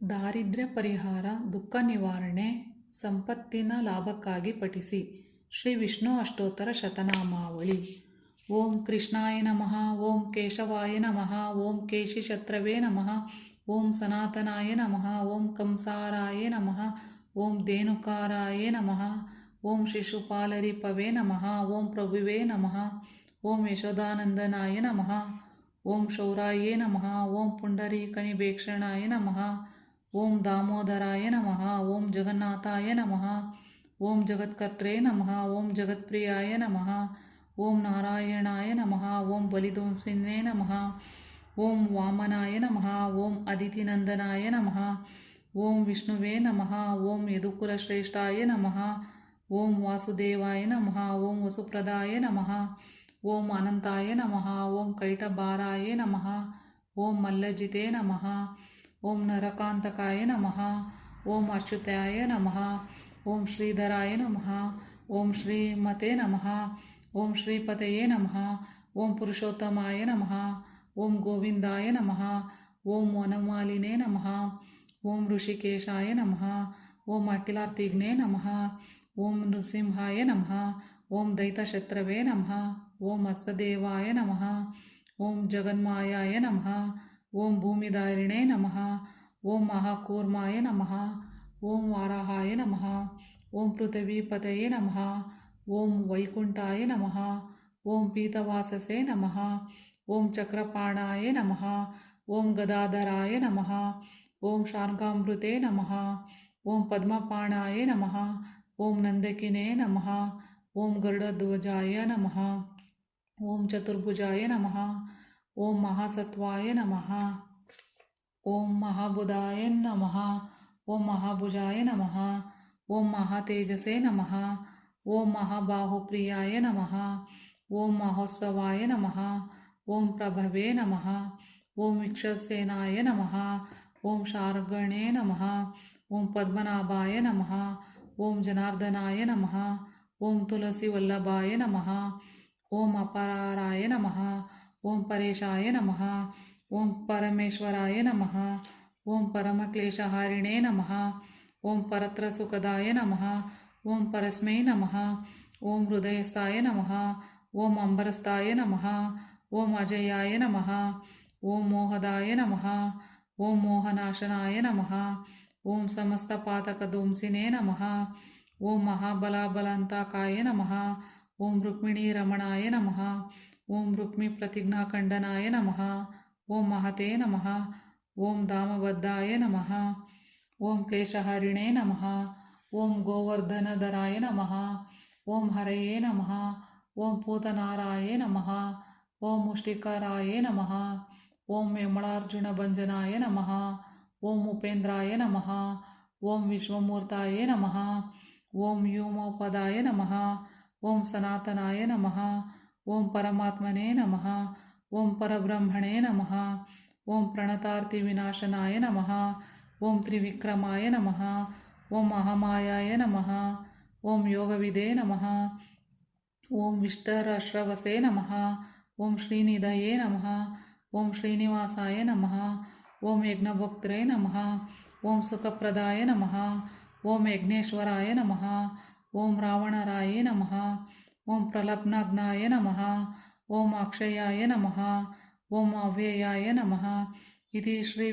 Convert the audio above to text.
ದಾರಿದ್ರ್ಯ ಪರಿಹಾರ, ದುಃಖ ನಿವಾರಣೆ, ಸಂಪತ್ತಿನ ಲಾಭಕ್ಕಾಗಿ ಪಠಿಸಿ ಶ್ರೀ ವಿಷ್ಣು ಅಷ್ಟೋತ್ತರ ಶತನಾಮಾವಳಿ. ಓಂ ಕೃಷ್ಣಾಯ ನಮಃ. ಓಂ ಕೇಶವಾಯ ನಮಃ. ಓಂ ಕೇಶಿಶತ್ರವೇ ನಮಃ. ಓಂ ಸನಾತನಾಯ ನಮಃ. ಓಂ ಕಂಸಾರಾಯ ನಮಃ. ಓಂ ಧೇನುಕಾರಾಯ ನಮಃ. ಓಂ ಶಿಶುಪಾಲರಿಪವೇ ನಮಃ. ಓಂ ಪ್ರಭುವೇ ನಮಃ. ಓಂ ಯಶೋದಾನಂದನಾಯ ನಮಃ. ಓಂ ಶೌರಾಯೇ ನಮಃ. ಓಂ ಪುಂಡರೀಕನಿಭೇಕ್ಷಣಾಯ ನಮಃ. ಓಂ ದಾಮೋದರಾಯ ನಮಃ. ಓಂ ಜಗನ್ನಾಥಾಯ ನಮಃ. ಓಂ ಜಗತ್ಕರ್ತ್ರೇ ನಮಃ. ಓಂ ಜಗತ್ಪ್ರಿಯಾಯ ನಮಃ. ಓಂ ನಾರಾಯಣಾಯ ನಮಃ. ಓಂ ಬಲಿಧ್ವಂಸಿನೇ ನಮಃ. ಓಂ ವಾಮನಾಯ ನಮಃ. ಓಂ ಅದಿತಿನಂದನಾಯ ನಮಃ. ಓಂ ವಿಷ್ಣುವೇ ನಮಃ. ಓಂ ಯದುಕುಲಶ್ರೇಷ್ಠಾಯ ನಮಃ. ಓಂ ವಾಸುದೇವಾಯ ನಮಃ. ಓಂ ವಸುಪ್ರದಾಯ ನಮಃ. ಓಂ ಅನಂತಾಯ ನಮಃ. ಓಂ ಕೈಟಭಾರಾಯ ನಮಃ. ಓಂ ಮಲ್ಲಜಿತೆ ನಮಃ. ಓಂ ನರಕಾಂತಕಾಯ ನಮಃ. ಓಂ ಅಚ್ಯುತಾಯ ನಮಃ. ಓಂ ಶ್ರೀಧರಾಯ ನಮಃ. ಓಂ ಶ್ರೀಮತೆ ನಮಃ. ಓಂ ಶ್ರೀಪತಯೇ ನಮಃ. ಓಂ ಪುರುಷೋತ್ತಮಾಯ ನಮಃ. ಓಂ ಗೋವಿಂದಾಯ ನಮಃ. ಓಂ ವನಮಾಲಿನೇ ನಮಃ. ಓಂ ಋಷಿಕೇಶಾಯ ನಮಃ. ಓಂ ಅಖಿಲಾರ್ತಿಘ್ನೇ ನಮಃ. ಓಂ ನೃಸಿಂಹಾಯ ನಮಃ. ಓಂ ದೈತಶತ್ರವೇ ನಮಃ. ಓಂ ಮತ್ಸದೇವಾಯ ನಮಃ. ಓಂ ಜಗನ್ಮಾಯಾಯ ನಮಃ. ಓಂ ಭೂಮಿಧಾರಿಣೇ ನಮಃ. ಓಂ ಮಹಾಕೂರ್ಮಾಯ ನಮಃ. ಓಂ ವಾರಾಹಾಯ ನಮಃ. ಓಂ ಪೃಥ್ವೀಪತಯೇ ನಮಃ. ಓಂ ವೈಕುಂಠಾಯ ನಮಃ. ಓಂ ಪೀತವಾಸಸೇ ನಮಃ. ಓಂ ಚಕ್ರಪಾಣಾಯ ನಮಃ. ಓಂ ಗದಾಧರಾಯ ನಮಃ. ಓಂ ಶಾರ್ಗಾಮೃತೆ ನಮಃ. ಓಂ ಪದ್ಮಪಾಣಾಯ ನಮಃ. ಓಂ ನಂದಕಿನೇ ನಮಃ. ಓಂ ಗರುಡಧ್ವಜಾಯ ನಮಃ. ಓಂ ಚತುರ್ಭುಜಾಯ ನಮಃ. ಓಂ ಮಹಾಸತ್ವಾಯ ನಮಃ. ಓಂ ಮಹಾಬುಧಾಯ ನಮಃ. ಓಂ ಮಹಾಭುಜಾಯ ನಮಃ. ಓಂ ಮಹಾತೇಜಸೇ ನಮಃ. ಓಂ ಮಹಾಬಾಹುಪ್ರಿಯಾಯ ನಮಃ. ಓಂ ಮಹೋತ್ಸವಾಯ ನಮಃ. ಓಂ ಪ್ರಭವೇ ನಮಃ. ಓಂ ವಿಕ್ಷಸೇನಾಯ ನಮಃ. ಓಂ ಶಾರ್ಗಣೇ ನಮಃ. ಓಂ ಪದ್ಮನಾಭಾಯ ನಮಃ. ಓಂ ಜನಾರ್ದನಾಯ ನಮಃ. ಓಂ ತುಳಸಿವಲ್ಲಭಾಯ ನಮಃ. ಓಂ ಅಪರಾರಾಯ ನಮಃ. ಓಂ ಪರೇಶಾಯ ನಮಃ. ಓಂ ಪರಮೇಶ್ವರಾಯ ನಮಃ. ಓಂ ಪರಮಕ್ಲೇಶಹಾರಿಣೇ ನಮಃ. ಓಂ ಪರತ್ರ ಸುಖದಾಯ ನಮಃ. ಓಂ ಪರಸ್ಮೈ ನಮಃ. ಓಂ ಹೃದಯಸ್ಥಾಯ ನಮಃ. ಓಂ ಅಂಬರಸ್ಥಾಯ ನಮಃ. ಓಂ ಅಜಯಾಯ ನಮಃ. ಓಂ ಮೋಹದಾಯ ನಮಃ. ಓಂ ಮೋಹನಾಶನಾಯ ನಮಃ. ಓಂ ಸಮಸ್ತ ಪಾತಕಧ್ವಂಸಿನೇ ನಮಃ. ಓಂ ಮಹಾಬಲಾಬಲಾಂತಕಾಯ ನಮಃ. ಓಂ ರುಕ್ಮಿಣೀ ರಮಣಾಯ ನಮಃ. ಓಂ ರುಕ್ಮಿ ಪ್ರತಿಜ್ಞಾಖಂಡನಾಯ ನಮಃ. ಓಂ ಮಹತೆ ನಮಃ. ಓಂ ಧಾಮಬದ್ಧಾಯ ನಮಃ. ಓಂ ಕ್ಲೇಶಹಾರಿಣೇ ನಮಃ. ಓಂ ಗೋವರ್ಧನಧರಾಯ ನಮಃ. ಓಂ ಹರಯೇ ನಮಃ. ಓಂ ಪೂತನಾರಾಯ ನಮಃ. ಓಂ ಮುಷ್ಟಿಕರಾಯ ನಮಃ. ಓಂ ಯಮಳಾರ್ಜುನ ಭಂಜನಾಯ ನಮಃ. ಓಂ ಉಪೇಂದ್ರಾಯ ನಮಃ. ಓಂ ವಿಶ್ವಮೂರ್ತಾಯ ನಮಃ. ಓಂ ವ್ಯೋಮೋಪದಾಯ ನಮಃ. ಓಂ ಸನಾತನಾಯ ನಮಃ. ಓಂ ಪರಮಾತ್ಮನೇ ನಮಃ. ಓಂ ಪರಬ್ರಹ್ಮಣೇ ನಮಃ. ಓಂ ಪ್ರಣತಾರ್ತಿ ವಿನಾಶನಾಯ ನಮಃ. ಓಂ ತ್ರಿವಿಕ್ರಮಾಯ ನಮಃ. ಓಂ ಮಹಾಮಾಯಾಯ ನಮಃ. ಓಂ ಯೋಗವಿದೇ ನಮಃ. ಓಂ ವಿಷ್ಟರಶ್ರವಸೇ ನಮಃ. ಓಂ ಶ್ರೀನಿಧಯೇ ನಮಃ. ಓಂ ಶ್ರೀನಿವಾಸಾಯ ನಮಃ. ಓಂ ಯಜ್ಞಭೋಕ್ತೃ ನಮಃ. ಓಂ ಸುಖಪ್ರದಾಯ ನಮಃ. ಓಂ ಯಜ್ಞೇಶ್ವರಾಯ ನಮಃ. ಓಂ ರಾವಣರಾಯ ನಮಃ. ಓಂ ಪ್ರಲಬ್ನಾಗ್ನಾಯ ನಮಃ. ಓಂ ಅಕ್ಷಯಾಯ ನಮಃ. ಓಂ ಅವ್ಯಯಾಯ ನಮಃ. ಇತಿ ಶ್ರೀ